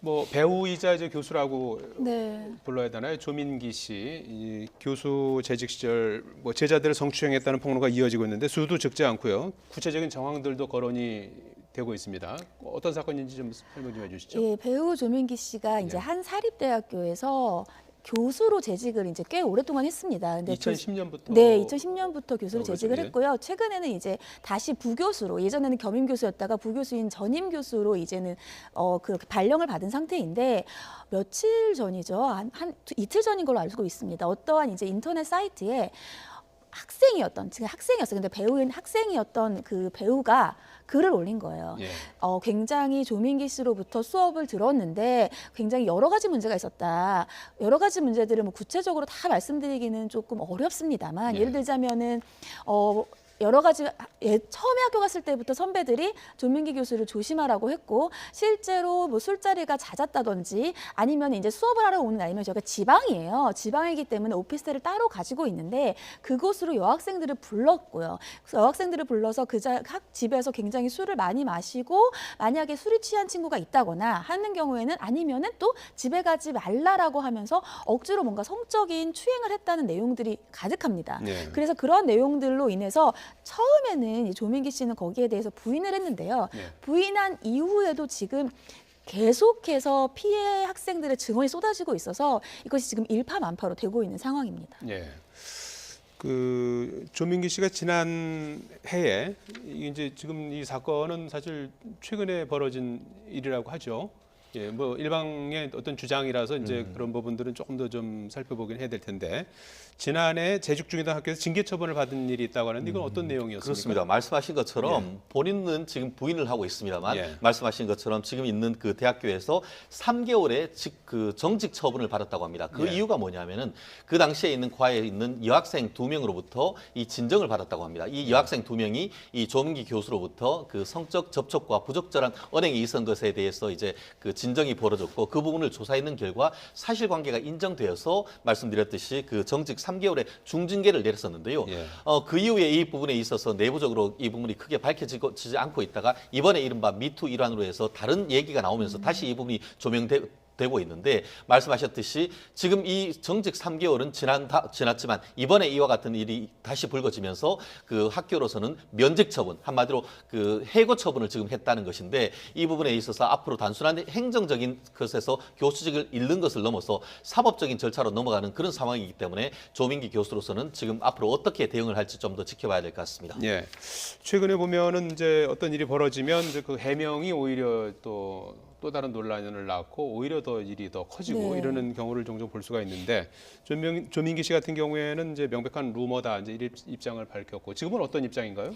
뭐 배우이자 이제 교수라고 네. 불러야 되나요? 조민기 씨, 이 교수 재직 시절 뭐 제자들을 성추행했다는 폭로가 이어지고 있는데 수도 적지 않고요. 구체적인 정황들도 거론이 되고 있습니다. 어떤 사건인지 좀 설명 좀 해주시죠. 예, 배우 조민기 씨가 이제 네. 한 사립대학교에서 교수로 재직을 이제 꽤 오랫동안 했습니다. 근데 2010년부터 네, 2010년부터 교수로 그렇죠. 재직을 예. 했고요. 최근에는 이제 다시 부교수로, 예전에는 겸임 교수였다가 부교수인 전임 교수로 이제는 그 발령을 받은 상태인데, 며칠 전이죠. 한 이틀 전인 걸로 알고 있습니다. 어떠한 이제 인터넷 사이트에 지금 학생이었어요. 근데 배우인 학생이었던 그 배우가 글을 올린 거예요. 예. 굉장히 조민기 씨로부터 수업을 들었는데 굉장히 여러 가지 문제가 있었다. 여러 가지 문제들을 뭐 구체적으로 다 말씀드리기는 조금 어렵습니다만, 예. 예를 들자면은 여러 가지 처음에 학교 갔을 때부터 선배들이 조민기 교수를 조심하라고 했고, 실제로 뭐 술자리가 잦았다든지 아니면 이제 수업을 하러 오는 아니면 저희가 지방이에요. 지방이기 때문에 오피스텔을 따로 가지고 있는데 그곳으로 여학생들을 불렀고요. 그래서 여학생들을 불러서 집에서 굉장히 술을 많이 마시고, 만약에 술이 취한 친구가 있다거나 하는 경우에는, 아니면은 또 집에 가지 말라라고 하면서 억지로 뭔가 성적인 추행을 했다는 내용들이 가득합니다. 네. 그래서 그런 내용들로 인해서 처음에는 이 조민기 씨는 거기에 대해서 부인을 했는데요. 네. 부인한 이후에도 지금 계속해서 피해 학생들의 증언이 쏟아지고 있어서 이것이 지금 일파만파로 되고 있는 상황입니다. 예. 그 조민기 씨가 지난 해에 이제 지금 이 사건은 사실 최근에 벌어진 일이라고 하죠. 예, 뭐 일방의 어떤 주장이라서 이제 그런 부분들은 조금 더 좀 살펴보긴 해야 될 텐데, 지난해 재직 중이던 학교에서 징계 처분을 받은 일이 있다고 하는데 이건 어떤 내용이었습니까? 그렇습니다. 말씀하신 것처럼 본인은 지금 부인을 하고 있습니다만, 예. 말씀하신 것처럼 지금 있는 그 대학교에서 3개월의 그 정직 처분을 받았다고 합니다. 그 예. 이유가 뭐냐면은 그 당시에 있는 과에 있는 여학생 2명으로부터 이 진정을 받았다고 합니다. 이 여학생 2명이 이 조민기 교수로부터 그 성적 접촉과 부적절한 언행이 있었던 것에 대해서 이제 그 진정이 벌어졌고, 그 부분을 조사했는 결과 사실관계가 인정되어서 말씀드렸듯이 그 정직 3개월의 중징계를 내렸었는데요. 예. 그 이후에 이 부분에 있어서 내부적으로 이 부분이 크게 밝혀지지 않고 있다가 이번에 이른바 미투 일환으로 해서 다른 얘기가 나오면서 다시 이 부분이 되고 있는데, 말씀하셨듯이 지금 이 정직 3개월은 지났지만 이번에 이와 같은 일이 다시 불거지면서 그 학교로서는 면직 처분, 한마디로 그 해고 처분을 지금 했다는 것인데, 이 부분에 있어서 앞으로 단순한 행정적인 것에서 교수직을 잃는 것을 넘어서 사법적인 절차로 넘어가는 그런 상황이기 때문에 조민기 교수로서는 지금 앞으로 어떻게 대응을 할지 좀 더 지켜봐야 될 것 같습니다. 예. 최근에 보면은 이제 어떤 일이 벌어지면 이제 그 해명이 오히려 또 다른 논란을 낳고 오히려 더 일이 더 커지고 네. 이러는 경우를 종종 볼 수가 있는데, 조민기 씨 같은 경우에는 이제 명백한 루머다 이제 이 입장을 밝혔고, 지금은 어떤 입장인가요?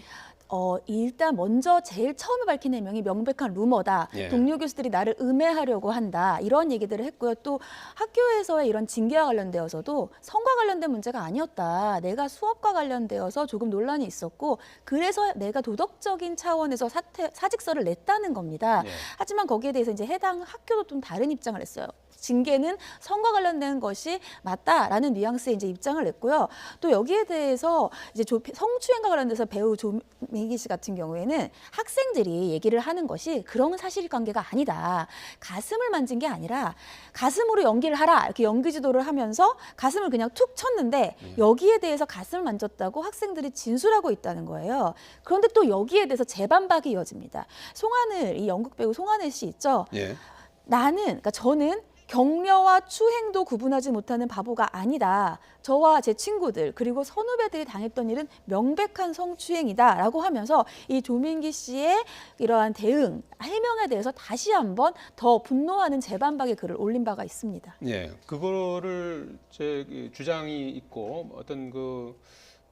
일단 먼저 제일 처음에 밝힌 해명이 명백한 루머다. 예. 동료 교수들이 나를 음해하려고 한다. 이런 얘기들을 했고요. 또 학교에서의 이런 징계와 관련되어서도 성과 관련된 문제가 아니었다. 내가 수업과 관련되어서 조금 논란이 있었고, 그래서 내가 도덕적인 차원에서 사직서를 냈다는 겁니다. 예. 하지만 거기에 대해서 이제 해당 학교도 좀 다른 입장을 냈어요. 징계는 성과 관련된 것이 맞다라는 뉘앙스의 이제 입장을 냈고요. 또 여기에 대해서 이제 성추행과 관련돼서 배우 조민기 씨 같은 경우에는 학생들이 얘기를 하는 것이 그런 사실관계가 아니다. 가슴을 만진 게 아니라 가슴으로 연기를 하라, 이렇게 연기 지도를 하면서 가슴을 그냥 툭 쳤는데 여기에 대해서 가슴을 만졌다고 학생들이 진술하고 있다는 거예요. 그런데 또 여기에 대해서 재반박이 이어집니다. 이 연극 배우 송하늘 씨 있죠? 예. 그러니까 저는 격려와 추행도 구분하지 못하는 바보가 아니다. 저와 제 친구들 그리고 선후배들이 당했던 일은 명백한 성추행이다라고 하면서 이 조민기 씨의 이러한 대응, 해명에 대해서 다시 한번 더 분노하는 재반박의 글을 올린 바가 있습니다. 예. 그거를 제 주장이 있고 어떤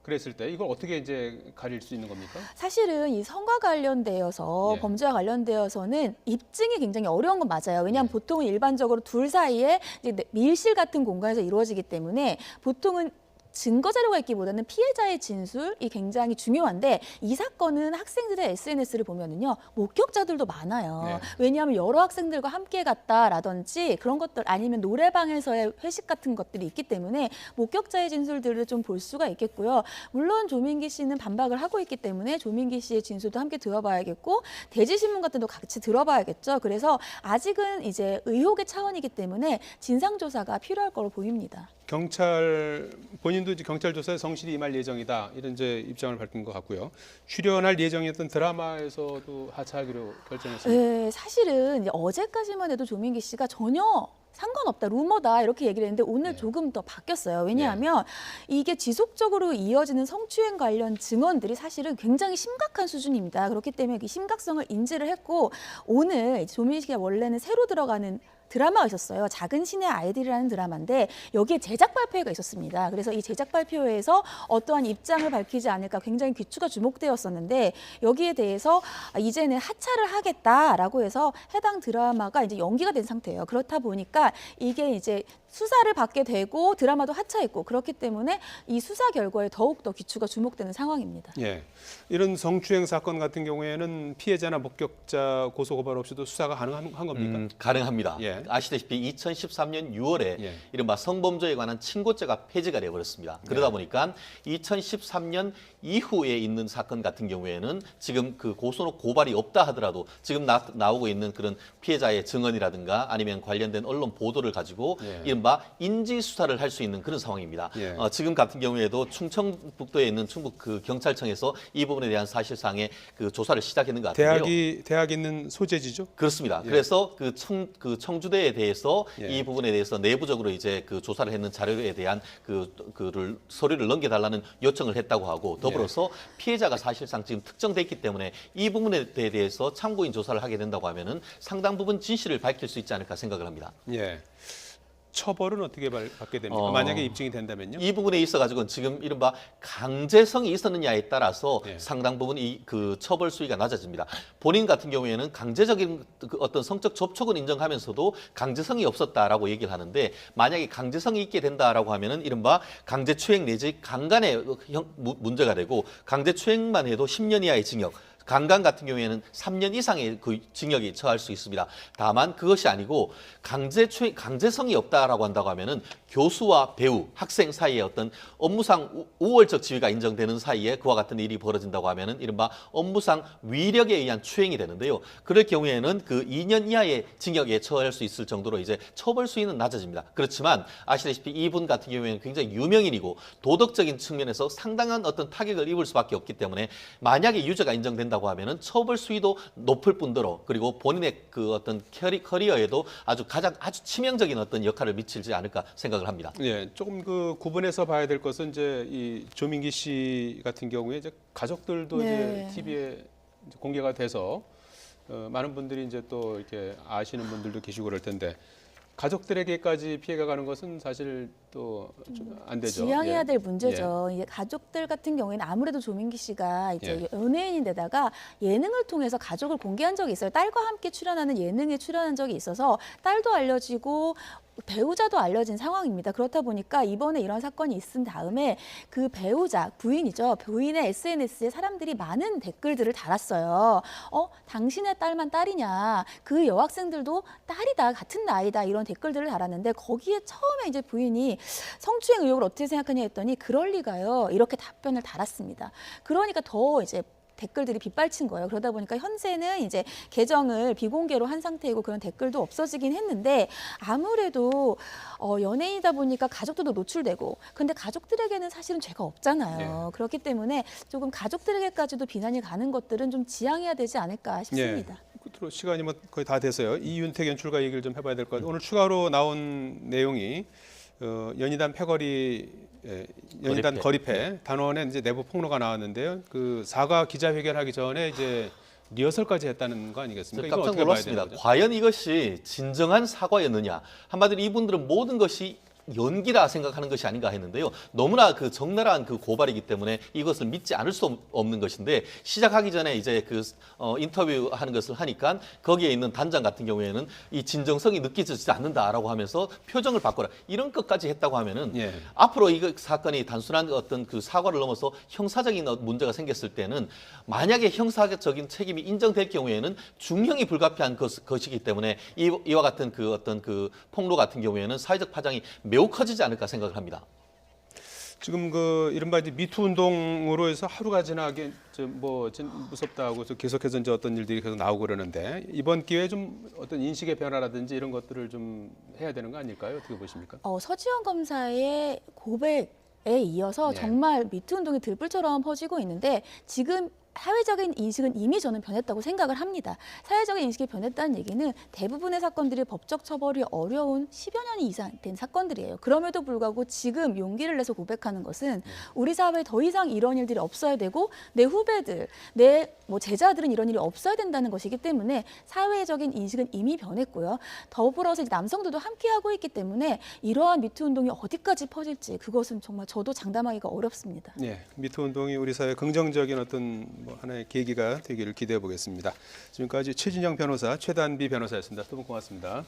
그랬을 때 이걸 어떻게 이제 가릴 수 있는 겁니까? 사실은 이 성과 관련되어서 예. 범죄와 관련되어서는 입증이 굉장히 어려운 건 맞아요. 왜냐하면 예. 보통은 일반적으로 둘 사이에 이제 밀실 같은 공간에서 이루어지기 때문에 보통은 증거 자료가 있기보다는 피해자의 진술이 굉장히 중요한데 이 사건은 학생들의 SNS를 보면은요 목격자들도 많아요. 네. 왜냐하면 여러 학생들과 함께 갔다라든지 그런 것들 아니면 노래방에서의 회식 같은 것들이 있기 때문에 목격자의 진술들을 좀 볼 수가 있겠고요. 물론 조민기 씨는 반박을 하고 있기 때문에 조민기 씨의 진술도 함께 들어봐야겠고 대지신문 같은 것도 같이 들어봐야겠죠. 그래서 아직은 이제 의혹의 차원이기 때문에 진상조사가 필요할 거로 보입니다. 경찰 본인도 이제 경찰 조사에 성실히 임할 예정이다 이런 이제 입장을 밝힌 것 같고요. 출연할 예정이었던 드라마에서도 하차하기로 결정했습니다. 네, 사실은 이제 어제까지만 해도 조민기 씨가 전혀 상관없다, 루머다 이렇게 얘기를 했는데 오늘 네. 조금 더 바뀌었어요. 왜냐하면 이게 지속적으로 이어지는 성추행 관련 증언들이 사실은 굉장히 심각한 수준입니다. 그렇기 때문에 이 심각성을 인지를 했고 오늘 조민기 씨가 원래는 새로 들어가는 드라마가 있었어요. 작은 신의 아이들이라는 드라마인데 여기에 제작 발표회가 있었습니다. 그래서 이 제작 발표회에서 어떠한 입장을 밝히지 않을까 굉장히 귀추가 주목되었었는데 여기에 대해서 이제는 하차를 하겠다라고 해서 해당 드라마가 이제 연기가 된 상태예요. 그렇다 보니까 이게 이제 수사를 받게 되고 드라마도 하차했고 그렇기 때문에 이 수사 결과에 더욱더 귀추가 주목되는 상황입니다. 예, 이런 성추행 사건 같은 경우에는 피해자나 목격자 고소 고발 없이도 수사가 가능한 겁니까? 가능합니다. 예. 아시다시피 2013년 6월에 예. 이른바 성범죄에 관한 친고죄가 폐지가 되어버렸습니다. 그러다 보니까 2013년 이후에 있는 사건 같은 경우에는 지금 그 고소는 고발이 없다 하더라도 지금 나오고 있는 그런 피해자의 증언이라든가 아니면 관련된 언론 보도를 가지고 예. 이른바 인지 수사를 할 수 있는 그런 상황입니다. 예. 지금 같은 경우에도 충청북도에 있는 충북 그 경찰청에서 이 부분에 대한 사실상의 그 조사를 시작했는 것 같은데요. 대학이 있는 소재지죠? 그렇습니다. 예. 그래서 그 청주대에 대해서 예. 이 부분에 대해서 내부적으로 이제 그 조사를 했는 자료에 대한 그를 서류를 넘겨달라는 요청을 했다고 하고 더불어서 피해자가 사실상 지금 특정됐기 때문에 이 부분에 대해서 참고인 조사를 하게 된다고 하면은 상당 부분 진실을 밝힐 수 있지 않을까 생각을 합니다. 예. 처벌은 어떻게 받게 됩니까? 만약에 입증이 된다면요? 이 부분에 있어 가지고는 지금 이른바 강제성이 있었느냐에 따라서 예. 상당 부분 그 처벌 수위가 낮아집니다. 본인 같은 경우에는 강제적인 그 어떤 성적 접촉은 인정하면서도 강제성이 없었다라고 얘기를 하는데 만약에 강제성이 있게 된다라고 하면은 이른바 강제추행 내지 강간의 문제가 되고 강제추행만 해도 10년 이하의 징역. 강간 같은 경우에는 3년 이상의 그 징역이 처할 수 있습니다. 다만 그것이 아니고 강제성이 없다라고 한다고 하면은 교수와 배우, 학생 사이에 어떤 업무상 우월적 지위가 인정되는 사이에 그와 같은 일이 벌어진다고 하면은 이른바 업무상 위력에 의한 추행이 되는데요. 그럴 경우에는 그 2년 이하의 징역에 처할 수 있을 정도로 이제 처벌 수위는 낮아집니다. 그렇지만 아시다시피 이분 같은 경우에는 굉장히 유명인이고 도덕적인 측면에서 상당한 어떤 타격을 입을 수밖에 없기 때문에 만약에 유죄가 인정된다고 하면은 처벌 수위도 높을 뿐더러 그리고 본인의 그 어떤 커리어에도 아주 치명적인 어떤 역할을 미치지 않을까 생각을 합니다. 예, 조금 그 구분해서 봐야 될 것은 이제 이 조민기 씨 같은 경우에 이제 가족들도 네. 이제 TV에 공개가 돼서 많은 분들이 이제 또 이렇게 아시는 분들도 계시고 그럴 텐데 가족들에게까지 피해가 가는 것은 사실 또 안 되죠. 지양해야 예. 될 문제죠. 이제 가족들 같은 경우에는 아무래도 조민기 씨가 이제 연예인인데다가 예능을 통해서 가족을 공개한 적이 있어요. 딸과 함께 출연하는 예능에 출연한 적이 있어서 딸도 알려지고 배우자도 알려진 상황입니다. 그렇다 보니까 이번에 이런 사건이 있은 다음에 그 배우자, 부인이죠. 부인의 SNS에 사람들이 많은 댓글들을 달았어요. 당신의 딸만 딸이냐. 그 여학생들도 딸이다. 같은 나이다. 이런 댓글들을 달았는데 거기에 처음에 이제 부인이 성추행 의혹을 어떻게 생각하냐 했더니 그럴 리가요. 이렇게 답변을 달았습니다. 그러니까 더 이제 댓글들이 빗발친 거예요. 그러다 보니까 현재는 이제 계정을 비공개로 한 상태이고 그런 댓글도 없어지긴 했는데 아무래도 연예인이다 보니까 가족들도 노출되고 근데 가족들에게는 사실은 죄가 없잖아요. 그렇기 때문에 조금 가족들에게까지도 비난이 가는 것들은 좀 지양해야 되지 않을까 싶습니다. 끝으로 시간이 뭐 거의 다 돼서요. 이윤택 연출가 얘기를 좀 해봐야 될 것 같아요. 오늘 추가로 나온 내용이 연희단 패거리 연희단 거리패 단원의 이제 내부 폭로가 나왔는데요. 그 사과 기자회견하기 전에 이제 리허설까지 했다는 거 아니겠습니까? 이거 깜짝 어떻게 봐야 놀랐습니다. 되는 거죠? 과연 이것이 진정한 사과였느냐? 한마디로 이분들은 모든 것이 연기라 생각하는 것이 아닌가 했는데요. 너무나 그 적나라한 그 고발이기 때문에 이것을 믿지 않을 수 없는 것인데 시작하기 전에 이제 그 인터뷰하는 것을 하니까 거기에 있는 단장 같은 경우에는 이 진정성이 느껴지지 않는다라고 하면서 표정을 바꿔라 이런 것까지 했다고 하면은 예. 앞으로 이 사건이 단순한 어떤 그 사과를 넘어서 형사적인 문제가 생겼을 때는 만약에 형사적인 책임이 인정될 경우에는 중형이 불가피한 것이기 때문에 이와 같은 그 어떤 그 폭로 같은 경우에는 사회적 파장이 매우 커지지 않을까 생각을 합니다. 지금 그 이른바 이제 미투 운동으로 해서 하루가 지나게 뭐 무섭다고 계속해서 이제 어떤 일들이 계속 나오고 그러는데 이번 기회에 좀 어떤 인식의 변화라든지 이런 것들을 좀 해야 되는 거 아닐까요? 어떻게 보십니까? 서지현 검사의 고백에 이어서 네. 정말 미투 운동이 들불처럼 퍼지고 있는데 지금 사회적인 인식은 이미 저는 변했다고 생각을 합니다. 사회적인 인식이 변했다는 얘기는 대부분의 사건들이 법적 처벌이 어려운 10여 년이 이상 된 사건들이에요. 그럼에도 불구하고 지금 용기를 내서 고백하는 것은 우리 사회에 더 이상 이런 일들이 없어야 되고 내 후배들, 내 뭐 제자들은 이런 일이 없어야 된다는 것이기 때문에 사회적인 인식은 이미 변했고요. 더불어서 이제 남성들도 함께하고 있기 때문에 이러한 미투 운동이 어디까지 퍼질지 그것은 정말 저도 장담하기가 어렵습니다. 네, 미투 운동이 우리 사회 긍정적인 어떤 뭐 하나의 계기가 되기를 기대해 보겠습니다. 지금까지 최진영 변호사, 최단비 변호사였습니다. 두 분 고맙습니다.